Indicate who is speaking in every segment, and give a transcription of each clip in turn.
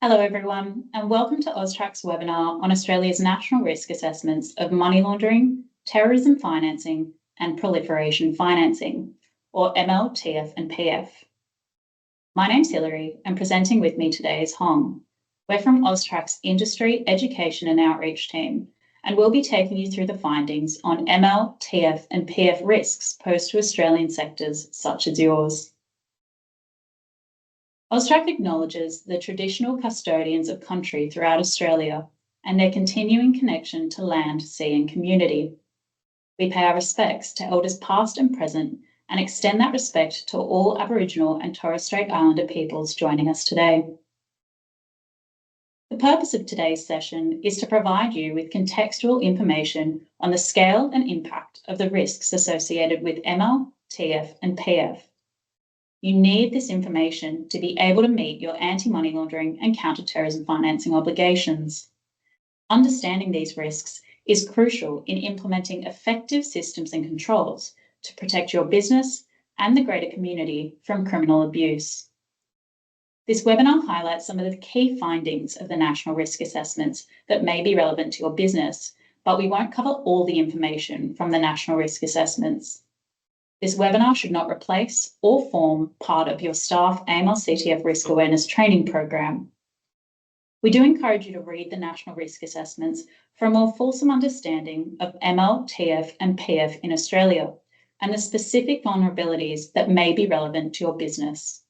Speaker 1: Hello everyone, and welcome to AUSTRAC's webinar on Australia's national risk assessments of money laundering, terrorism financing and proliferation financing, or ML, TF and PF. My name's Hilary and presenting with me today is Hong. We're from AUSTRAC's Industry, Education and Outreach team, and we'll be taking you through the findings on ML, TF and PF risks posed to Australian sectors such as yours. AUSTRAC acknowledges the traditional custodians of country throughout Australia and their continuing connection to land, sea and community. We pay our respects to elders past and present and extend that respect to all Aboriginal and Torres Strait Islander peoples joining us today. The purpose of today's session is to provide you with contextual information on the scale and impact of the risks associated with ML, TF and PF. You need this information to be able to meet your anti-money laundering and counter-terrorism financing obligations. Understanding these risks is crucial in implementing effective systems and controls to protect your business and the greater community from criminal abuse. This webinar highlights some of the key findings of the national risk assessments that may be relevant to your business, but we won't cover all the information from the national risk assessments. This webinar should not replace or form part of your staff AML-CTF risk awareness training program. We do encourage you to read the national risk assessments for a more fulsome understanding of ML, TF and PF in Australia and the specific vulnerabilities that may be relevant to your business.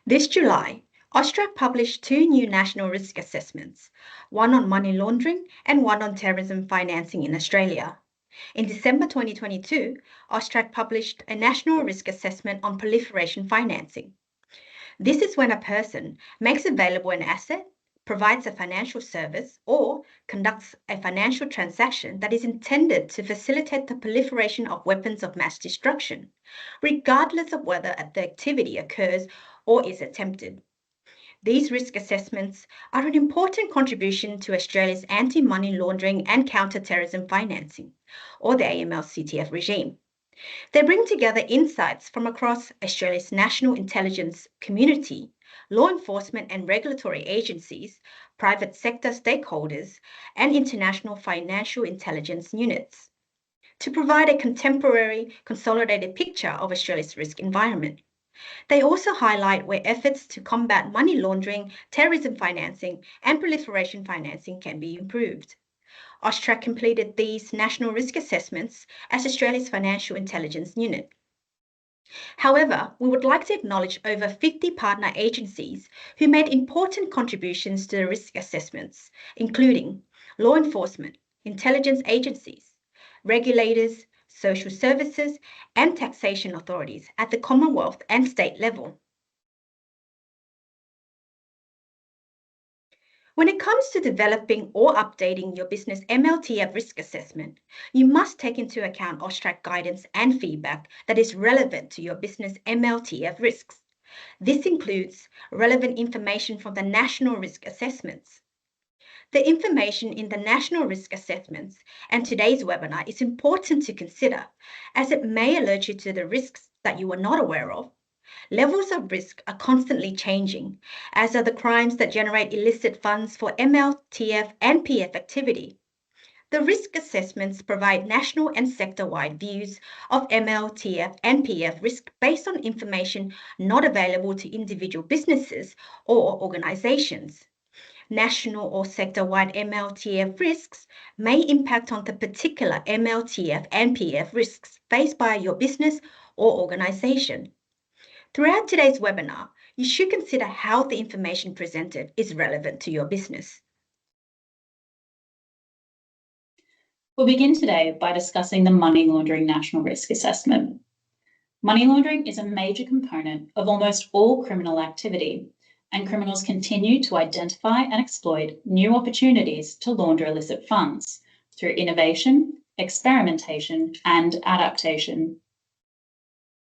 Speaker 2: This July, AUSTRAC published two new national risk assessments, one on money laundering and one on terrorism financing in Australia. In December 2022, AUSTRAC published a national risk assessment on proliferation financing. This is when a person makes available an asset, provides a financial service, or conducts a financial transaction that is intended to facilitate the proliferation of weapons of mass destruction, regardless of whether the activity occurs or is attempted. These risk assessments are an important contribution to Australia's anti-money laundering and counter-terrorism financing, or the AML-CTF regime. They bring together insights from across Australia's national intelligence community, law enforcement and regulatory agencies, private sector stakeholders, and international financial intelligence units to provide a contemporary, consolidated picture of Australia's risk environment. They also highlight where efforts to combat money laundering, terrorism financing, and proliferation financing can be improved. AUSTRAC completed these national risk assessments as Australia's financial intelligence unit. However, we would like to acknowledge over 50 partner agencies who made important contributions to the risk assessments, including law enforcement, intelligence agencies, regulators, social services, and taxation authorities at the Commonwealth and state level. When it comes to developing or updating your business MLTF risk assessment, you must take into account AUSTRAC guidance and feedback that is relevant to your business MLTF risks. This includes relevant information from the national risk assessments. The information in the national risk assessments and today's webinar is important to consider, as it may alert you to the risks that you were not aware of. Levels of risk are constantly changing, as are the crimes that generate illicit funds for ML, TF, and PF activity. The risk assessments provide national and sector-wide views of ML, TF, and PF risk based on information not available to individual businesses or organizations. National or sector-wide MLTF risks may impact on the particular MLTF and PF risks faced by your business or organization. Throughout today's webinar, you should consider how the information presented is relevant to your business.
Speaker 1: We'll begin today by discussing the Money Laundering National Risk Assessment. Money laundering is a major component of almost all criminal activity, and criminals continue to identify and exploit new opportunities to launder illicit funds through innovation, experimentation, and adaptation.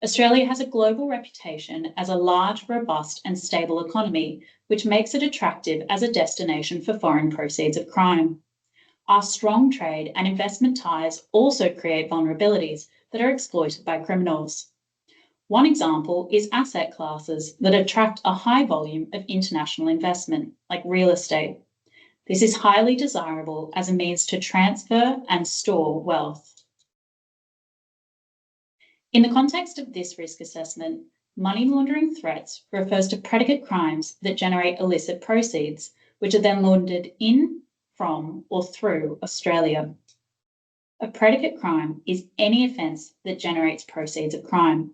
Speaker 1: Australia has a global reputation as a large, robust, and stable economy, which makes it attractive as a destination for foreign proceeds of crime. Our strong trade and investment ties also create vulnerabilities that are exploited by criminals. One example is asset classes that attract a high volume of international investment, like real estate. This is highly desirable as a means to transfer and store wealth. In the context of this risk assessment, money laundering threats refers to predicate crimes that generate illicit proceeds, which are then laundered in, from, or through Australia. A predicate crime is any offence that generates proceeds of crime.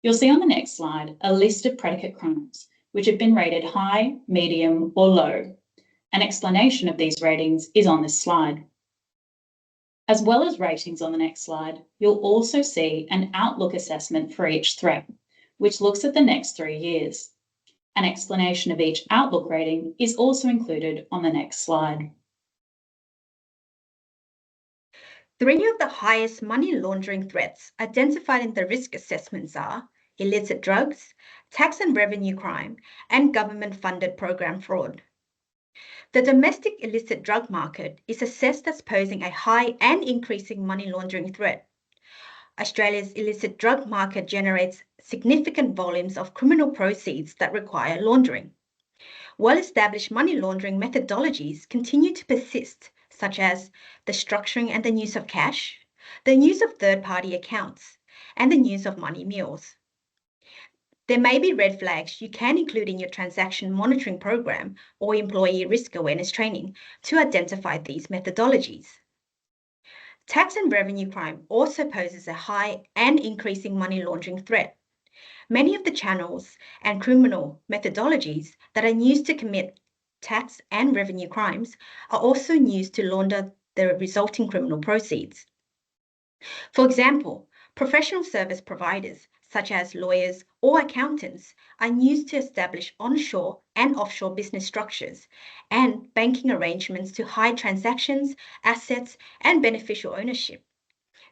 Speaker 1: You'll see on the next slide a list of predicate crimes, which have been rated high, medium, or low. An explanation of these ratings is on this slide. As well as ratings on the next slide, you'll also see an outlook assessment for each threat, which looks at the next 3 years. An explanation of each outlook rating is also included on the next slide.
Speaker 2: 3 of the highest money laundering threats identified in the risk assessments are illicit drugs, tax and revenue crime, and government-funded program fraud. The domestic illicit drug market is assessed as posing a high and increasing money laundering threat. Australia's illicit drug market generates significant volumes of criminal proceeds that require laundering. Well-established money laundering methodologies continue to persist, such as the structuring and the use of cash, the use of third-party accounts, and the use of money mules. There may be red flags you can include in your transaction monitoring program or employee risk awareness training to identify these methodologies. Tax and revenue crime also poses a high and increasing money laundering threat. Many of the channels and criminal methodologies that are used to commit tax and revenue crimes are also used to launder the resulting criminal proceeds. For example, professional service providers, such as lawyers or accountants, are used to establish onshore and offshore business structures and banking arrangements to hide transactions, assets, and beneficial ownership.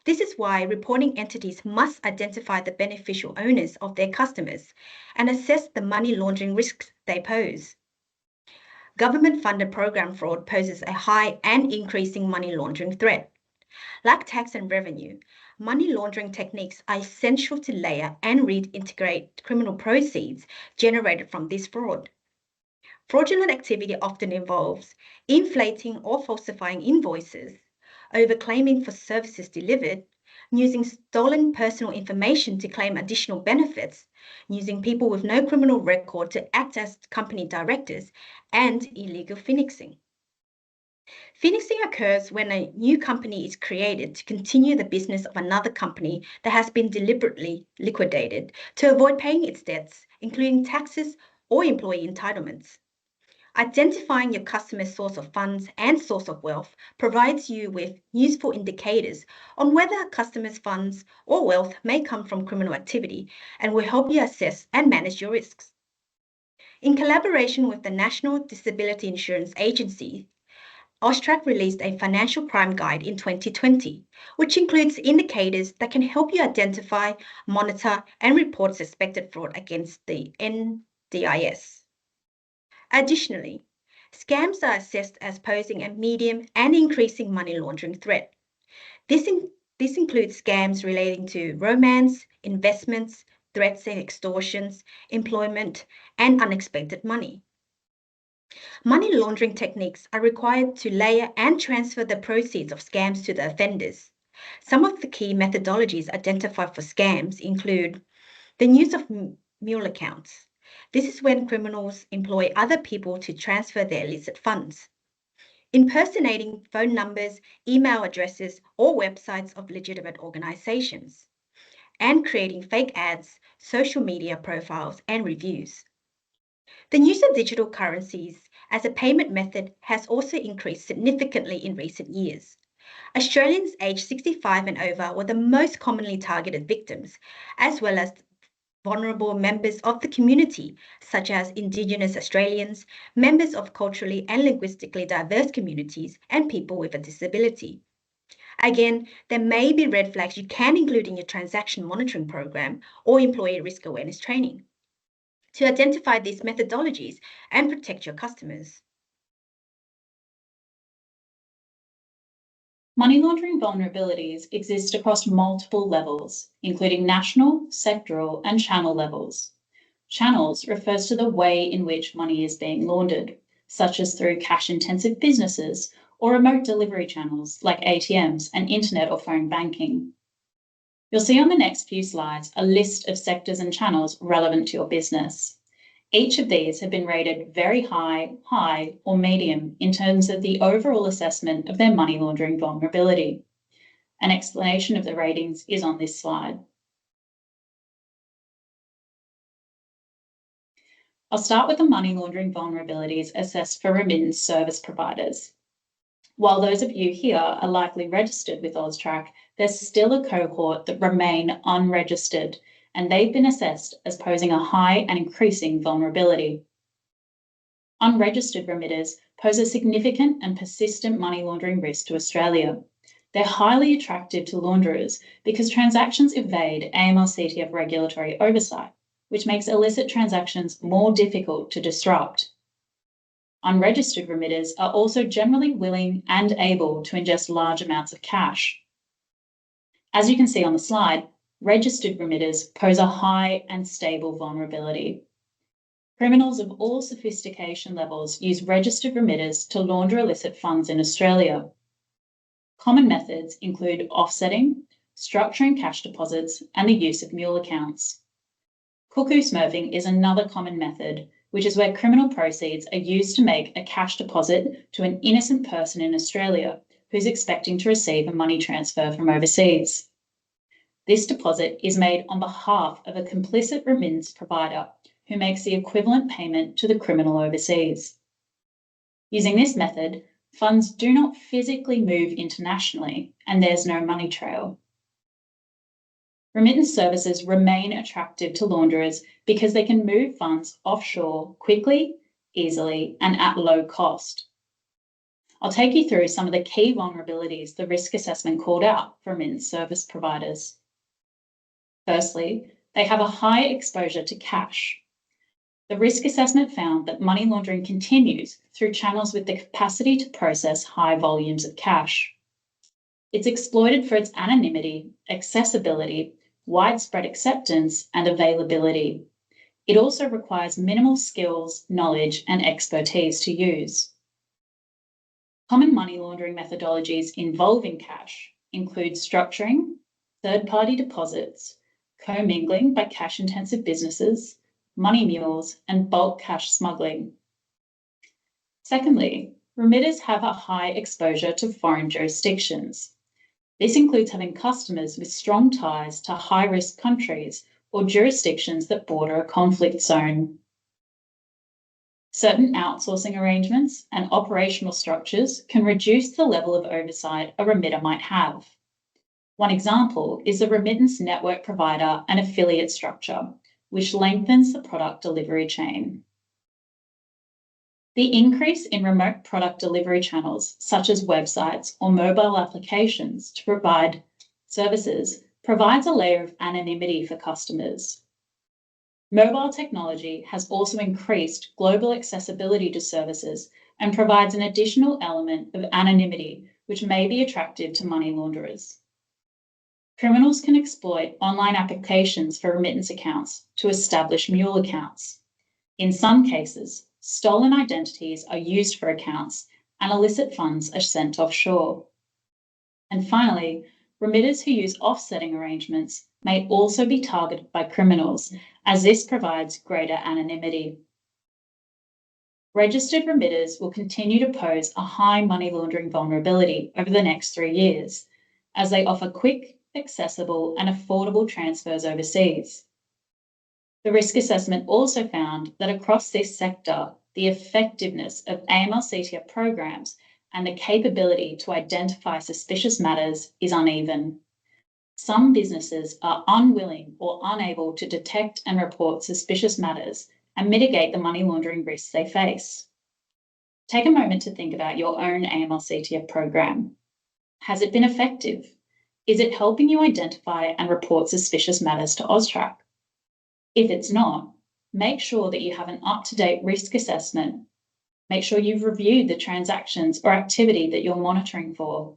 Speaker 2: This is why reporting entities must identify the beneficial owners of their customers and assess the money laundering risks they pose. Government-funded program fraud poses a high and increasing money laundering threat. Like tax and revenue, money laundering techniques are essential to layer and reintegrate criminal proceeds generated from this fraud. Fraudulent activity often involves inflating or falsifying invoices, overclaiming for services delivered, using stolen personal information to claim additional benefits, using people with no criminal record to act as company directors, and illegal phoenixing. Phoenixing occurs when a new company is created to continue the business of another company that has been deliberately liquidated to avoid paying its debts, including taxes or employee entitlements. Identifying your customer's source of funds and source of wealth provides you with useful indicators on whether a customer's funds or wealth may come from criminal activity and will help you assess and manage your risks. In collaboration with the National Disability Insurance Agency, AUSTRAC released a financial crime guide in 2020, which includes indicators that can help you identify, monitor, and report suspected fraud against the NDIS. Additionally, scams are assessed as posing a medium and increasing money laundering threat. This includes scams relating to romance, investments, threats and extortions, employment, and unexpected money. Money laundering techniques are required to layer and transfer the proceeds of scams to the offenders. Some of the key methodologies identified for scams include the use of mule accounts. This is when criminals employ other people to transfer their illicit funds. Impersonating phone numbers, email addresses, or websites of legitimate organizations. And creating fake ads, social media profiles, and reviews. The use of digital currencies as a payment method has also increased significantly in recent years. Australians aged 65 and over were the most commonly targeted victims, as well as vulnerable members of the community, such as Indigenous Australians, members of culturally and linguistically diverse communities, and people with a disability. Again, there may be red flags you can include in your transaction monitoring program or employee risk awareness training to identify these methodologies and protect your customers.
Speaker 1: Money laundering vulnerabilities exist across multiple levels, including national, sectoral, and channel levels. Channels refers to the way in which money is being laundered, such as through cash-intensive businesses or remote delivery channels like ATMs and internet or phone banking. You'll see on the next few slides a list of sectors and channels relevant to your business. Each of these have been rated very high, high, or medium in terms of the overall assessment of their money laundering vulnerability. An explanation of the ratings is on this slide. I'll start with the money laundering vulnerabilities assessed for remittance service providers. While those of you here are likely registered with AUSTRAC, there's still a cohort that remain unregistered, and they've been assessed as posing a high and increasing vulnerability. Unregistered remitters pose a significant and persistent money laundering risk to Australia. They're highly attractive to launderers because transactions evade AML-CTF regulatory oversight, which makes illicit transactions more difficult to disrupt. Unregistered remitters are also generally willing and able to ingest large amounts of cash. As you can see on the slide, registered remitters pose a high and stable vulnerability. Criminals of all sophistication levels use registered remitters to launder illicit funds in Australia. Common methods include offsetting, structuring cash deposits, and the use of mule accounts. Cuckoo smurfing is another common method, which is where criminal proceeds are used to make a cash deposit to an innocent person in Australia who's expecting to receive a money transfer from overseas. This deposit is made on behalf of a complicit remittance provider who makes the equivalent payment to the criminal overseas. Using this method, funds do not physically move internationally and there's no money trail. Remittance services remain attractive to launderers because they can move funds offshore quickly, easily, and at low cost. I'll take you through some of the key vulnerabilities the risk assessment called out for remittance service providers. Firstly, they have a high exposure to cash. The risk assessment found that money laundering continues through channels with the capacity to process high volumes of cash. It's exploited for its anonymity, accessibility, widespread acceptance, and availability. It also requires minimal skills, knowledge, and expertise to use. Common money laundering methodologies involving cash include structuring, third-party deposits, commingling by cash-intensive businesses, money mules, and bulk cash smuggling. Secondly, remitters have a high exposure to foreign jurisdictions. This includes having customers with strong ties to high-risk countries or jurisdictions that border a conflict zone. Certain outsourcing arrangements and operational structures can reduce the level of oversight a remitter might have. One example is the remittance network provider and affiliate structure, which lengthens the product delivery chain. The increase in remote product delivery channels, such as websites or mobile applications to provide services, provides a layer of anonymity for customers. Mobile technology has also increased global accessibility to services and provides an additional element of anonymity, which may be attractive to money launderers. Criminals can exploit online applications for remittance accounts to establish mule accounts. In some cases, stolen identities are used for accounts and illicit funds are sent offshore. And finally, remitters who use offsetting arrangements may also be targeted by criminals, as this provides greater anonymity. Registered remitters will continue to pose a high money laundering vulnerability over the next 3 years, as they offer quick, accessible, and affordable transfers overseas. The risk assessment also found that across this sector, the effectiveness of AML-CTF programs and the capability to identify suspicious matters is uneven. Some businesses are unwilling or unable to detect and report suspicious matters and mitigate the money laundering risks they face. Take a moment to think about your own AML-CTF program. Has it been effective? Is it helping you identify and report suspicious matters to AUSTRAC? If it's not, make sure that you have an up-to-date risk assessment. Make sure you've reviewed the transactions or activity that you're monitoring for.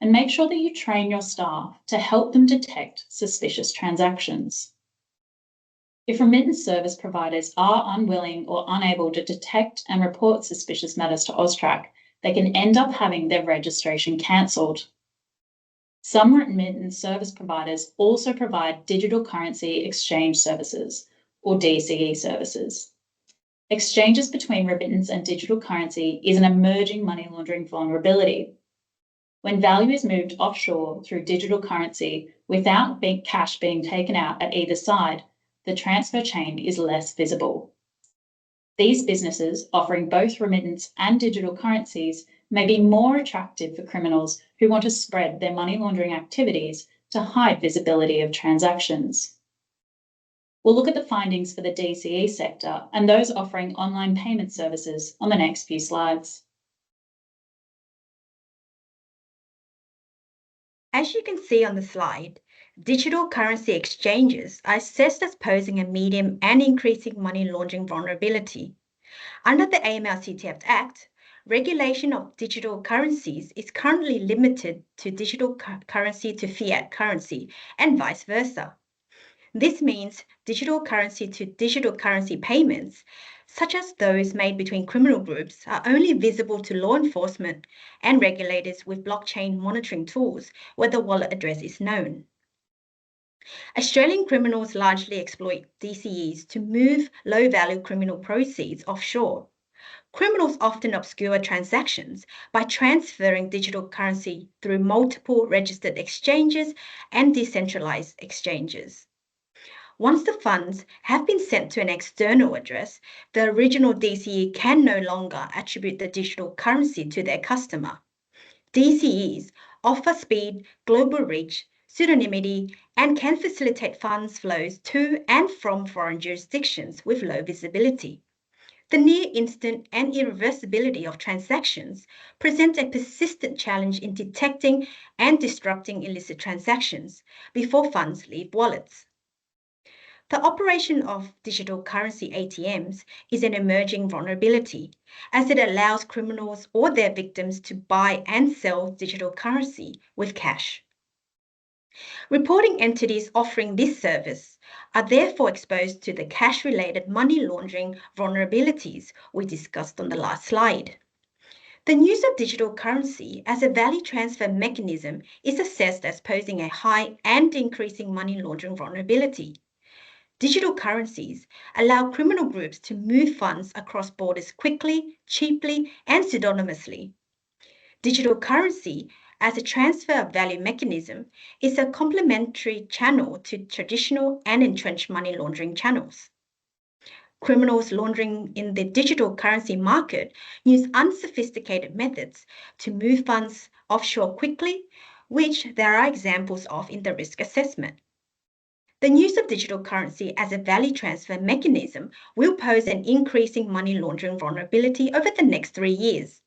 Speaker 1: and make sure that you train your staff to help them detect suspicious transactions. If remittance service providers are unwilling or unable to detect and report suspicious matters to AUSTRAC, they can end up having their registration cancelled. Some remittance service providers also provide digital currency exchange services, or DCE services. Exchanges between remittance and digital currency is an emerging money laundering vulnerability. When value is moved offshore through digital currency without cash being taken out at either side, the transfer chain is less visible. These businesses offering both remittance and digital currencies may be more attractive for criminals who want to spread their money laundering activities to hide visibility of transactions. We'll look at the findings for the DCE sector and those offering online payment services on the next few slides.
Speaker 2: As you can see on the slide, digital currency exchanges are assessed as posing a medium and increasing money laundering vulnerability. Under the AML-CTF Act, regulation of digital currencies is currently limited to digital currency to fiat currency and vice versa. This means digital currency to digital currency payments, such as those made between criminal groups, are only visible to law enforcement and regulators with blockchain monitoring tools where the wallet address is known. Australian criminals largely exploit DCEs to move low-value criminal proceeds offshore. Criminals often obscure transactions by transferring digital currency through multiple registered exchanges and decentralized exchanges. Once the funds have been sent to an external address, the original DCE can no longer attribute the digital currency to their customer. DCEs offer speed, global reach, pseudonymity, and can facilitate funds flows to and from foreign jurisdictions with low visibility. The near instant and irreversibility of transactions present a persistent challenge in detecting and disrupting illicit transactions before funds leave wallets. The operation of digital currency ATMs is an emerging vulnerability, as it allows criminals or their victims to buy and sell digital currency with cash. Reporting entities offering this service are therefore exposed to the cash-related money laundering vulnerabilities we discussed on the last slide. The use of digital currency as a value transfer mechanism is assessed as posing a high and increasing money laundering vulnerability. Digital currencies allow criminal groups to move funds across borders quickly, cheaply, and pseudonymously. Digital currency as a transfer of value mechanism is a complementary channel to traditional and entrenched money laundering channels. Criminals laundering in the digital currency market use unsophisticated methods to move funds offshore quickly, which there are examples of in the risk assessment. The use of digital currency as a value transfer mechanism will pose an increasing money laundering vulnerability over the next 3 years.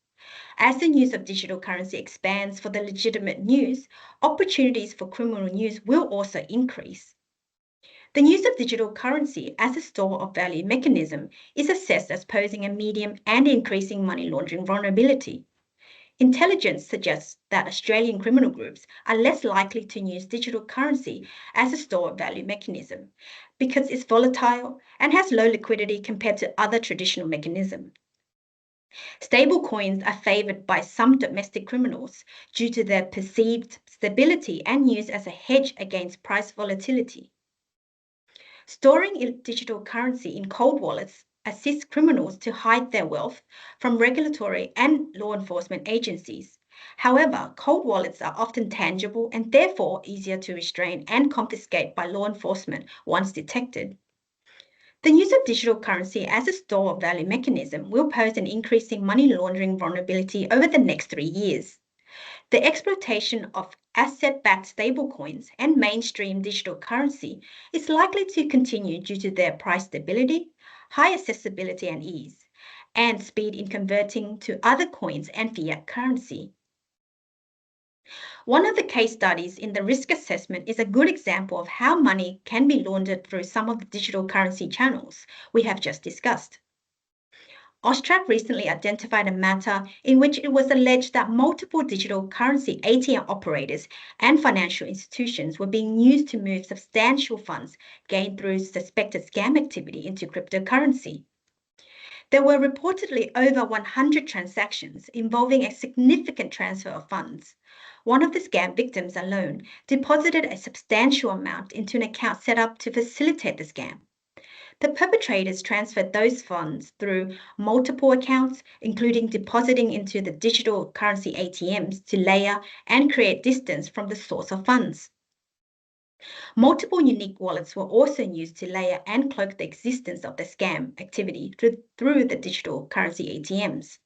Speaker 2: As the use of digital currency expands for the legitimate news, opportunities for criminal news will also increase. The use of digital currency as a store of value mechanism is assessed as posing a medium and increasing money laundering vulnerability. Intelligence suggests that Australian criminal groups are less likely to use digital currency as a store of value mechanism because it's volatile and has low liquidity compared to other traditional mechanisms. Stablecoins are favoured by some domestic criminals due to their perceived stability and use as a hedge against price volatility. Storing digital currency in cold wallets assists criminals to hide their wealth from regulatory and law enforcement agencies. However, cold wallets are often tangible and therefore easier to restrain and confiscate by law enforcement once detected. The use of digital currency as a store of value mechanism will pose an increasing money laundering vulnerability over the next 3 years. The exploitation of asset-backed stablecoins and mainstream digital currency is likely to continue due to their price stability, high accessibility and ease, and speed in converting to other coins and fiat currency. One of the case studies in the risk assessment is a good example of how money can be laundered through some of the digital currency channels we have just discussed. AUSTRAC recently identified a matter in which it was alleged that multiple digital currency ATM operators and financial institutions were being used to move substantial funds gained through suspected scam activity into cryptocurrency. There were reportedly over 100 transactions involving a significant transfer of funds. One of the scam victims alone deposited a substantial amount into an account set up to facilitate the scam. The perpetrators transferred those funds through multiple accounts, including depositing into the digital currency ATMs to layer and create distance from the source of funds. Multiple unique wallets were also used to layer and cloak the existence of the scam activity through the digital currency ATMs.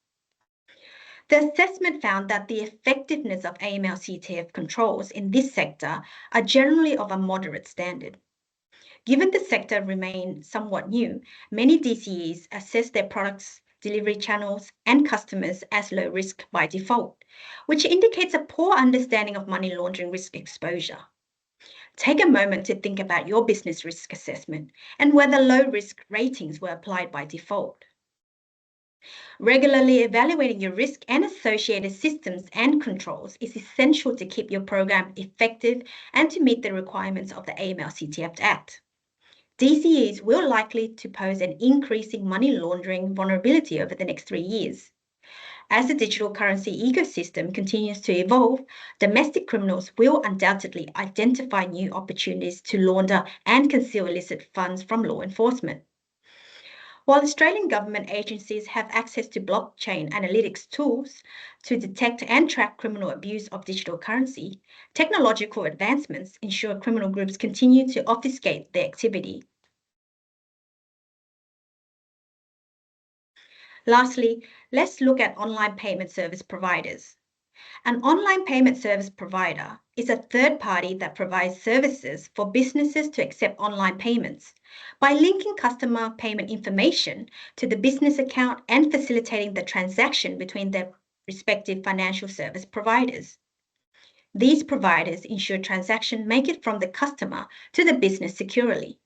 Speaker 2: The assessment found that the effectiveness of AML-CTF controls in this sector are generally of a moderate standard. Given the sector remains somewhat new, many DCEs assess their products, delivery channels, and customers as low risk by default, which indicates a poor understanding of money laundering risk exposure. Take a moment to think about your business risk assessment and whether low risk ratings were applied by default. Regularly evaluating your risk and associated systems and controls is essential to keep your program effective and to meet the requirements of the AML-CTF Act. DCEs will likely to pose an increasing money laundering vulnerability over the next 3 years. As the digital currency ecosystem continues to evolve, domestic criminals will undoubtedly identify new opportunities to launder and conceal illicit funds from law enforcement. While Australian government agencies have access to blockchain analytics tools to detect and track criminal abuse of digital currency, technological advancements ensure criminal groups continue to obfuscate their activity. Lastly, let's look at online payment service providers. An online payment service provider is a third party that provides services for businesses to accept online payments by linking customer payment information to the business account and facilitating the transaction between their respective financial service providers. These providers ensure transactions make it from the customer to the business securely.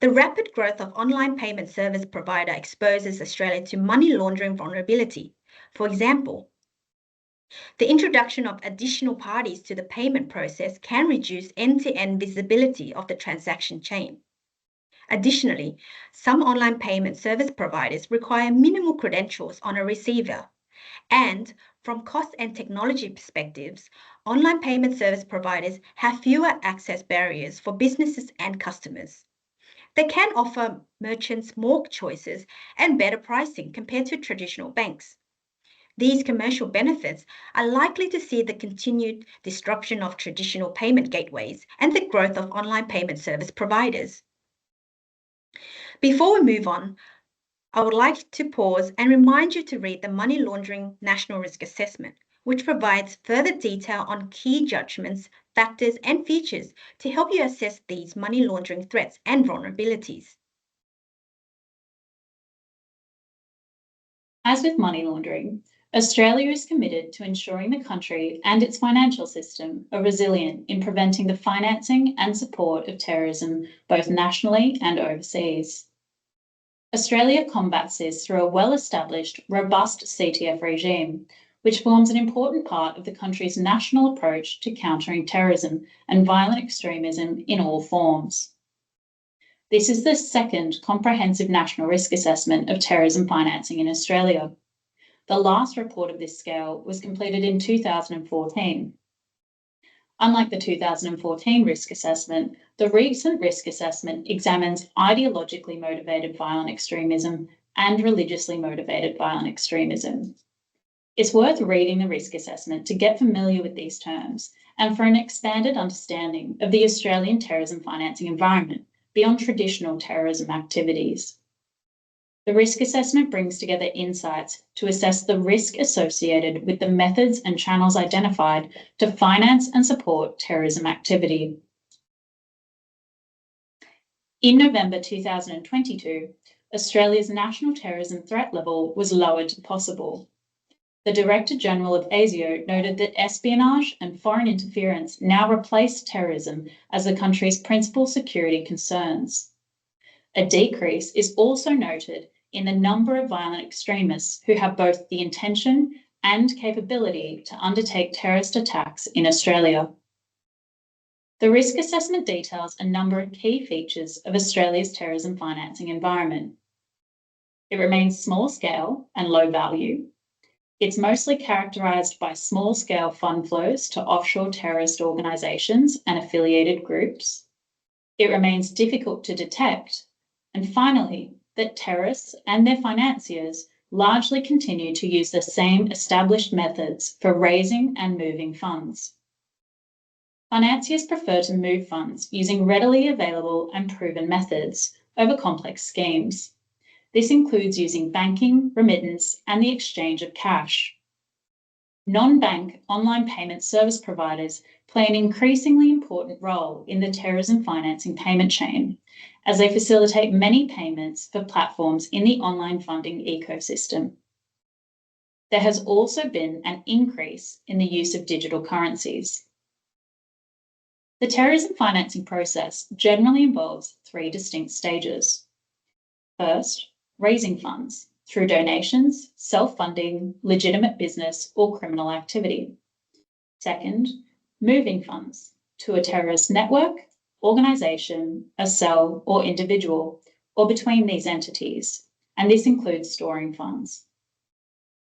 Speaker 2: The rapid growth of online payment service provider exposes Australia to money laundering vulnerability. For example, the introduction of additional parties to the payment process can reduce end-to-end visibility of the transaction chain. Additionally, some online payment service providers require minimal credentials on a receiver, and from cost and technology perspectives, online payment service providers have fewer access barriers for businesses and customers. They can offer merchants more choices and better pricing compared to traditional banks. These commercial benefits are likely to see the continued disruption of traditional payment gateways and the growth of online payment service providers. Before we move on, I would like to pause and remind you to read the Money Laundering National Risk Assessment, which provides further detail on key judgments, factors, and features to help you assess these money laundering threats and vulnerabilities.
Speaker 1: As with money laundering, Australia is committed to ensuring the country and its financial system are resilient in preventing the financing and support of terrorism, both nationally and overseas. Australia combats this through a well-established, robust CTF regime, which forms an important part of the country's national approach to countering terrorism and violent extremism in all forms. This is the second comprehensive national risk assessment of terrorism financing in Australia. The last report of this scale was completed in 2014. Unlike the 2014 risk assessment, the recent risk assessment examines ideologically motivated violent extremism and religiously motivated violent extremism. It's worth reading the risk assessment to get familiar with these terms and for an expanded understanding of the Australian terrorism financing environment beyond traditional terrorism activities. The risk assessment brings together insights to assess the risk associated with the methods and channels identified to finance and support terrorism activity. In November 2022, Australia's national terrorism threat level was lowered to possible. The Director General of ASIO noted that espionage and foreign interference now replace terrorism as the country's principal security concerns. A decrease is also noted in the number of violent extremists who have both the intention and capability to undertake terrorist attacks in Australia. The risk assessment details a number of key features of Australia's terrorism financing environment. It remains small scale and low value. It's mostly characterised by small scale fund flows to offshore terrorist organisations and affiliated groups. It remains difficult to detect. And finally, that terrorists and their financiers largely continue to use the same established methods for raising and moving funds. Financiers prefer to move funds using readily available and proven methods over complex schemes. This includes using banking, remittance, and the exchange of cash. Non-bank online payment service providers play an increasingly important role in the terrorism financing payment chain, as they facilitate many payments for platforms in the online funding ecosystem. There has also been an increase in the use of digital currencies. The terrorism financing process generally involves three distinct stages. First, raising funds through donations, self-funding, legitimate business, or criminal activity. Second, moving funds to a terrorist network, organisation, a cell, or individual, or between these entities, and this includes storing funds.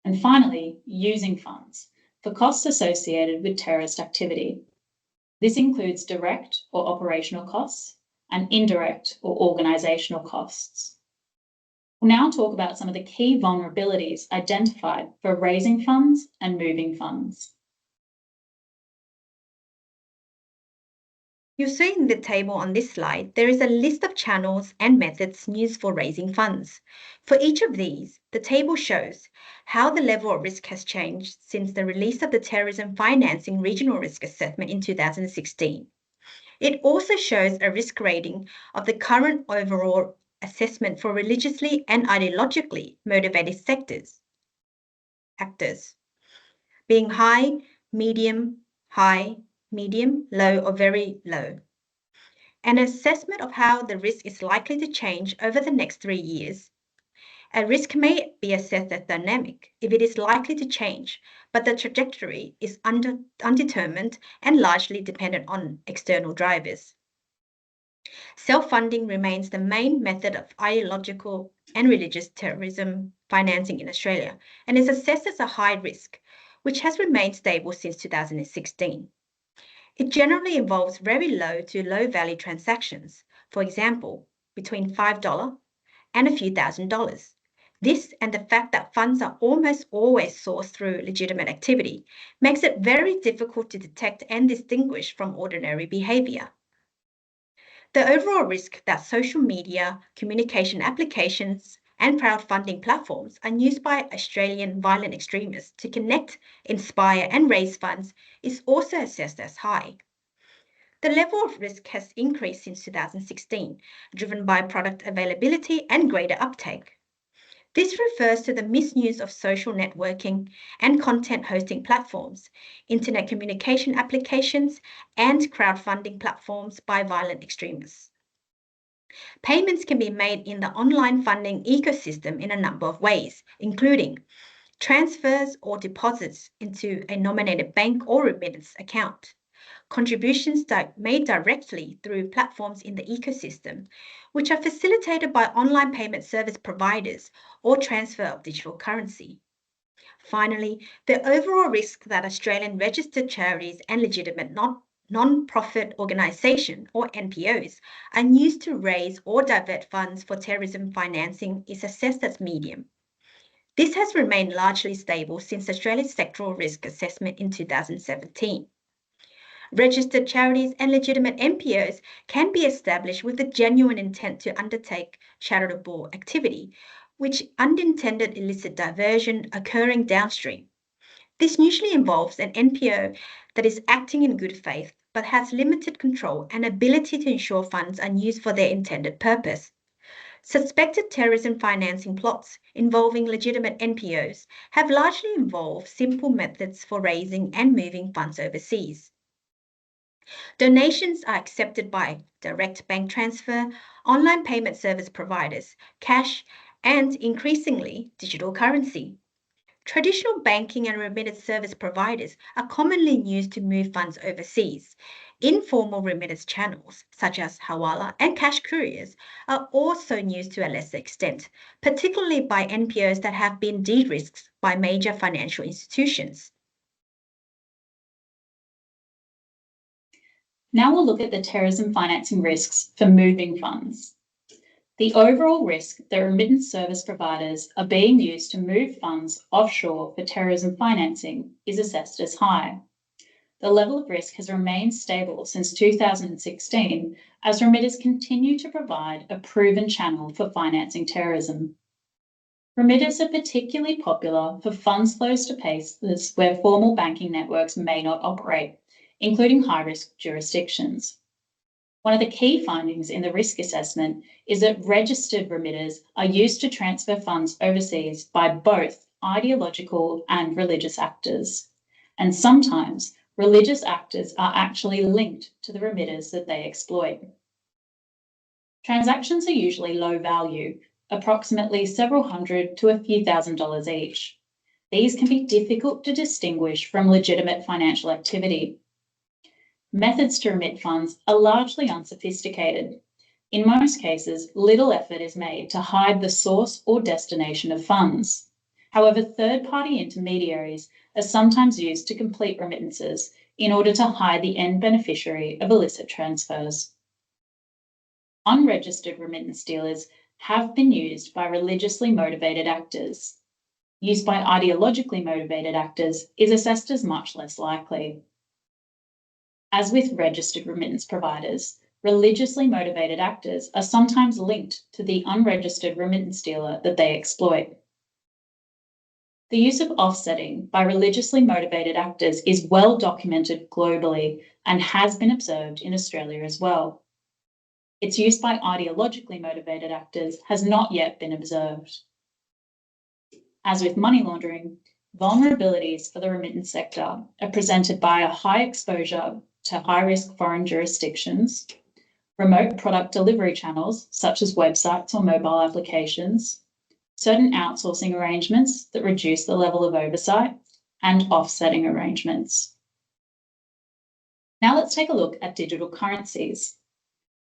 Speaker 1: And finally, using funds for costs associated with terrorist activity. This includes direct or operational costs and indirect or organisational costs. We'll now talk about some of the key vulnerabilities identified for raising funds and moving funds.
Speaker 2: You'll see in the table on this slide, there is a list of channels and methods used for raising funds. For each of these, the table shows how the level of risk has changed since the release of the Terrorism Financing Regional Risk Assessment in 2016. It also shows a risk rating of the current overall assessment for religiously and ideologically motivated actors, being high, medium, low, or very low. An assessment of how the risk is likely to change over the next 3 years. A risk may be assessed as dynamic if it is likely to change, but the trajectory is undetermined and largely dependent on external drivers. Self-funding remains the main method of ideological and religious terrorism financing in Australia and is assessed as a high risk, which has remained stable since 2016. It generally involves very low to low value transactions, for example, between $5 and a few $1,000s. This and the fact that funds are almost always sourced through legitimate activity makes it very difficult to detect and distinguish from ordinary behaviour. The overall risk that social media, communication applications, and crowdfunding platforms are used by Australian violent extremists to connect, inspire, and raise funds is also assessed as high. The level of risk has increased since 2016, driven by product availability and greater uptake. This refers to the misuse of social networking and content hosting platforms, internet communication applications, and crowdfunding platforms by violent extremists. Payments can be made in the online funding ecosystem in a number of ways, including transfers or deposits into a nominated bank or remittance account, contributions made directly through platforms in the ecosystem, which are facilitated by online payment service providers or transfer of digital currency. Finally, the overall risk that Australian registered charities and legitimate non-profit organisation or NPOs are used to raise or divert funds for terrorism financing is assessed as medium. This has remained largely stable since Australia's sectoral risk assessment in 2017. Registered charities and legitimate NPOs can be established with the genuine intent to undertake charitable activity, which unintended illicit diversion occurring downstream. This usually involves an NPO that is acting in good faith but has limited control and ability to ensure funds are used for their intended purpose. Suspected terrorism financing plots involving legitimate NPOs have largely involved simple methods for raising and moving funds overseas. Donations are accepted by direct bank transfer, online payment service providers, cash, and increasingly digital currency. Traditional banking and remittance service providers are commonly used to move funds overseas. Informal remittance channels, such as hawala and cash couriers, are also used to a lesser extent, particularly by NPOs that have been de-risked by major financial institutions.
Speaker 1: Now we'll look at the terrorism financing risks for moving funds. The overall risk that remittance service providers are being used to move funds offshore for terrorism financing is assessed as high. The level of risk has remained stable since 2016 as remitters continue to provide a proven channel for financing terrorism. Remitters are particularly popular for funds flows to places where formal banking networks may not operate, including high-risk jurisdictions. One of the key findings in the risk assessment is that registered remitters are used to transfer funds overseas by both ideological and religious actors. And sometimes religious actors are actually linked to the remitters that they exploit. Transactions are usually low value, approximately several hundred to a few $1,000s each. These can be difficult to distinguish from legitimate financial activity. Methods to remit funds are largely unsophisticated. In most cases, little effort is made to hide the source or destination of funds. However, third-party intermediaries are sometimes used to complete remittances in order to hide the end beneficiary of illicit transfers. Unregistered remittance dealers have been used by religiously motivated actors. Use by ideologically motivated actors is assessed as much less likely. As with registered remittance providers, religiously motivated actors are sometimes linked to the unregistered remittance dealer that they exploit. The use of offsetting by religiously motivated actors is well documented globally and has been observed in Australia as well. Its use by ideologically motivated actors has not yet been observed. As with money laundering, vulnerabilities for the remittance sector are presented by a high exposure to high-risk foreign jurisdictions, remote product delivery channels such as websites or mobile applications, certain outsourcing arrangements that reduce the level of oversight, and offsetting arrangements. Now let's take a look at digital currencies.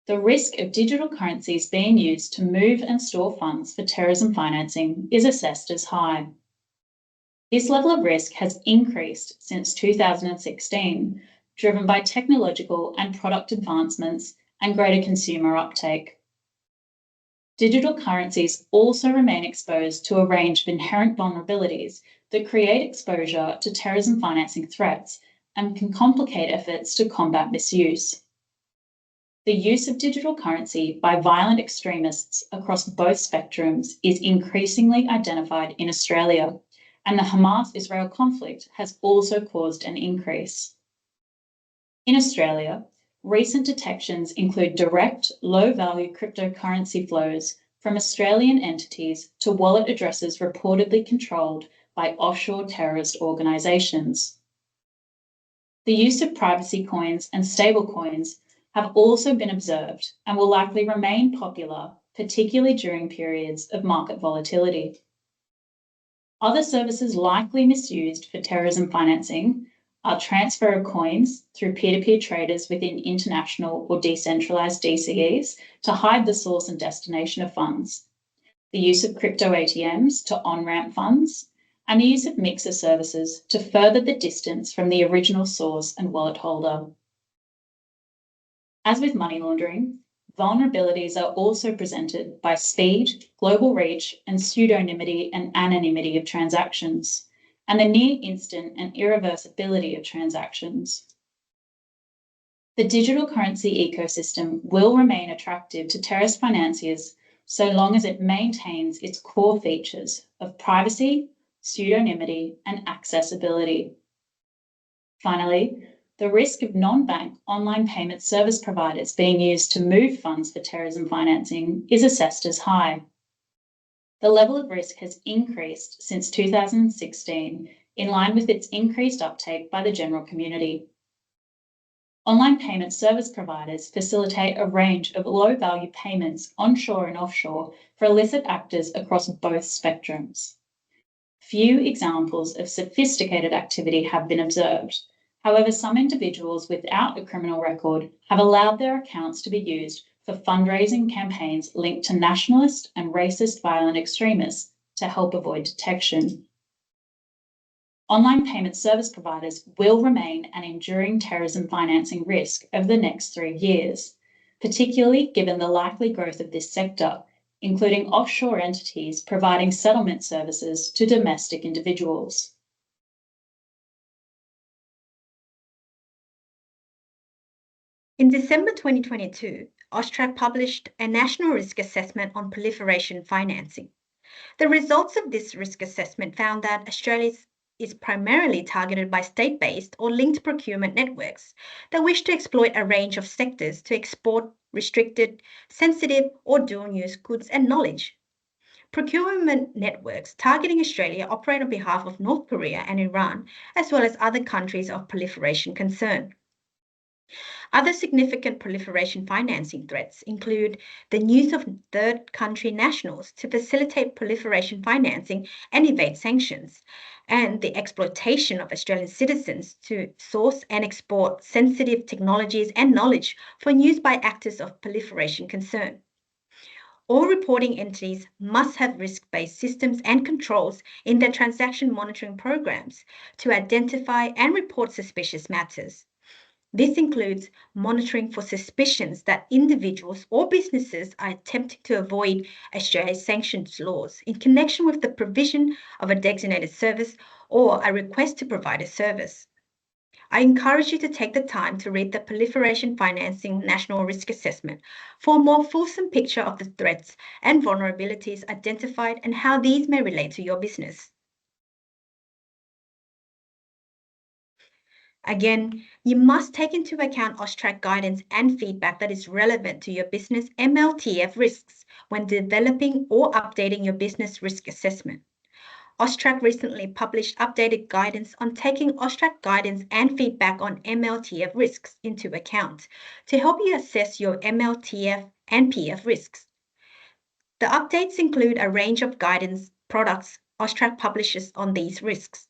Speaker 1: The risk of digital currencies being used to move and store funds for terrorism financing is assessed as high. This level of risk has increased since 2016, driven by technological and product advancements and greater consumer uptake. Digital currencies also remain exposed to a range of inherent vulnerabilities that create exposure to terrorism financing threats and can complicate efforts to combat misuse. The use of digital currency by violent extremists across both spectrums is increasingly identified in Australia, and the Hamas-Israel conflict has also caused an increase. In Australia, recent detections include direct, low-value cryptocurrency flows from Australian entities to wallet addresses reportedly controlled by offshore terrorist organisations. The use of privacy coins and stablecoins have also been observed and will likely remain popular, particularly during periods of market volatility. Other services likely misused for terrorism financing are transfer of coins through peer-to-peer traders within international or decentralised DCEs to hide the source and destination of funds, the use of crypto ATMs to on-ramp funds, and the use of mixer services to further the distance from the original source and wallet holder. As with money laundering, vulnerabilities are also presented by speed, global reach, and pseudonymity and anonymity of transactions, and the near instant and irreversibility of transactions. The digital currency ecosystem will remain attractive to terrorist financiers so long as it maintains its core features of privacy, pseudonymity, and accessibility. Finally, the risk of non-bank online payment service providers being used to move funds for terrorism financing is assessed as high. The level of risk has increased since 2016 in line with its increased uptake by the general community. Online payment service providers facilitate a range of low-value payments onshore and offshore for illicit actors across both spectrums. Few examples of sophisticated activity have been observed. However, some individuals without a criminal record have allowed their accounts to be used for fundraising campaigns linked to nationalist and racist violent extremists to help avoid detection. Online payment service providers will remain an enduring terrorism financing risk over the next 3 years, particularly given the likely growth of this sector, including offshore entities providing settlement services to domestic individuals.
Speaker 2: In December 2022, AUSTRAC published a national risk assessment on proliferation financing. The results of this risk assessment found that Australia is primarily targeted by state-based or linked procurement networks that wish to exploit a range of sectors to export restricted, sensitive, or dual-use goods and knowledge. Procurement networks targeting Australia operate on behalf of North Korea and Iran, as well as other countries of proliferation concern. Other significant proliferation financing threats include the use of third country nationals to facilitate proliferation financing and evade sanctions, and the exploitation of Australian citizens to source and export sensitive technologies and knowledge for use by actors of proliferation concern. All reporting entities must have risk-based systems and controls in their transaction monitoring programs to identify and report suspicious matters. This includes monitoring for suspicions that individuals or businesses are attempting to avoid Australia's sanctions laws in connection with the provision of a designated service or a request to provide a service. I encourage you to take the time to read the Proliferation Financing National Risk Assessment for a more fulsome picture of the threats and vulnerabilities identified and how these may relate to your business. Again, you must take into account AUSTRAC guidance and feedback that is relevant to your business MLTF risks when developing or updating your business risk assessment. AUSTRAC recently published updated guidance on taking AUSTRAC guidance and feedback on MLTF risks into account to help you assess your MLTF and PF risks. The updates include a range of guidance products AUSTRAC publishes on these risks.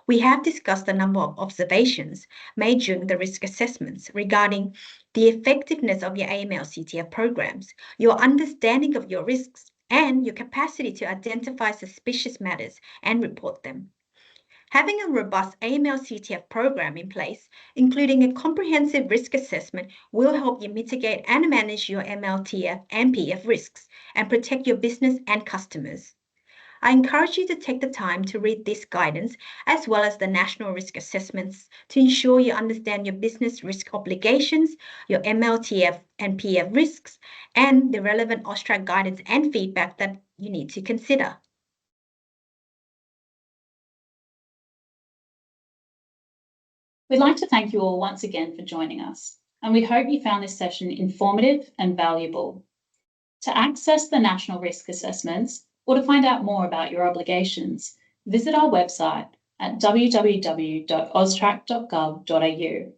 Speaker 2: We have discussed a number of observations made during the risk assessments regarding the effectiveness of your AML-CTF programs, your understanding of your risks, and your capacity to identify suspicious matters and report them. Having a robust AML-CTF program in place, including a comprehensive risk assessment, will help you mitigate and manage your MLTF and PF risks and protect your business and customers. I encourage you to take the time to read this guidance as well as the national risk assessments to ensure you understand your business risk obligations, your MLTF and PF risks, and the relevant AUSTRAC guidance and feedback that you need to consider.
Speaker 1: We'd like to thank you all once again for joining us, and we hope you found this session informative and valuable. To access the national risk assessments or to find out more about your obligations, visit our website at www.austrac.gov.au.